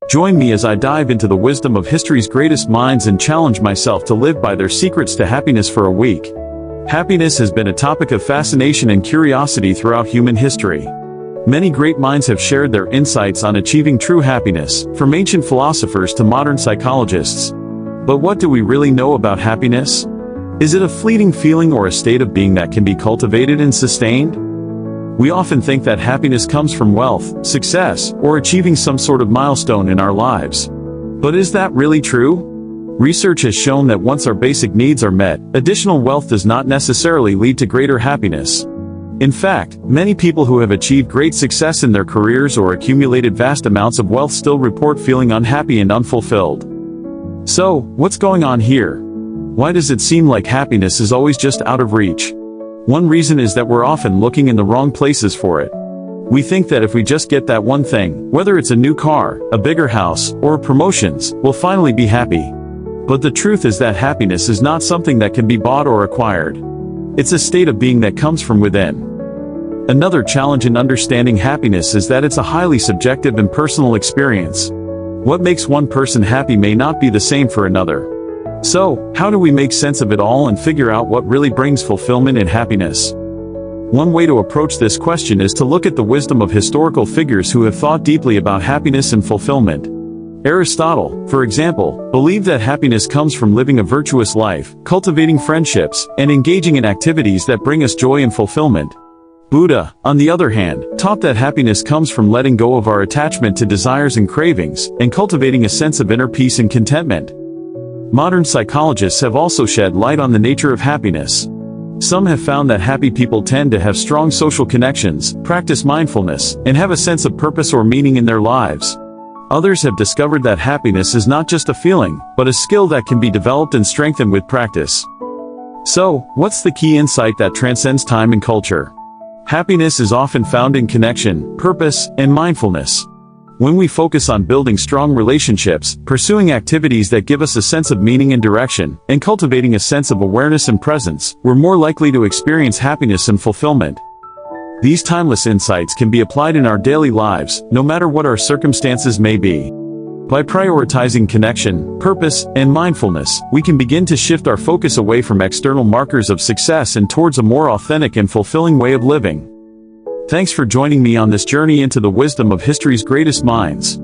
Join me as I dive into the wisdom of history's greatest minds and challenge myself to live by their secrets to happiness for a week. Happiness has been a topic of fascination and curiosity throughout human history. Many great minds have shared their insights on achieving true happiness, from ancient philosophers to modern psychologists. But what do we really know about happiness? Is it a fleeting feeling or a state of being that can be cultivated and sustained? We often think that happiness comes from wealth, success, or achieving some sort of milestone in our lives. But is that really true? Research has shown that once our basic needs are met, additional wealth does not necessarily lead to greater happiness. In fact, many people who have achieved great success in their careers or accumulated vast amounts of wealth still report feeling unhappy and unfulfilled. So, what's going on here? Why does it seem like happiness is always just out of reach? One reason is that we're often looking in the wrong places for it. We think that if we just get that one thing, whether it's a new car, a bigger house, or promotions, we'll finally be happy. But the truth is that happiness is not something that can be bought or acquired. It's a state of being that comes from within. Another challenge in understanding happiness is that it's a highly subjective and personal experience. What makes one person happy may not be the same for another. So, how do we make sense of it all and figure out what really brings fulfillment and happiness? One way to approach this question is to look at the wisdom of historical figures who have thought deeply about happiness and fulfillment. Aristotle, for example, believed that happiness comes from living a virtuous life, cultivating friendships, and engaging in activities that bring us joy and fulfillment. Buddha, on the other hand, taught that happiness comes from letting go of our attachment to desires and cravings, and cultivating a sense of inner peace and contentment. Modern psychologists have also shed light on the nature of happiness. Some have found that happy people tend to have strong social connections, practice mindfulness, and have a sense of purpose or meaning in their lives. Others have discovered that happiness is not just a feeling, but a skill that can be developed and strengthened with practice. So, what's the key insight that transcends time and culture? Happiness is often found in connection, purpose, and mindfulness. When we focus on building strong relationships, pursuing activities that give us a sense of meaning and direction, and cultivating a sense of awareness and presence, we're more likely to experience happiness and fulfillment. These timeless insights can be applied in our daily lives, no matter what our circumstances may be. By prioritizing connection, purpose, and mindfulness, we can begin to shift our focus away from external markers of success and towards a more authentic and fulfilling way of living. Thanks for joining me on this journey into the wisdom of history's greatest minds.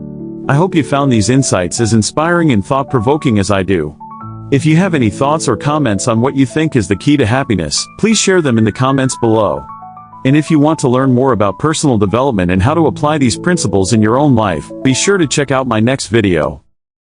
I hope you found these insights as inspiring and thought-provoking as I do. If you have any thoughts or comments on what you think is the key to happiness, please share them in the comments below. And if you want to learn more about personal development and how to apply these principles in your own life, be sure to check out my next video.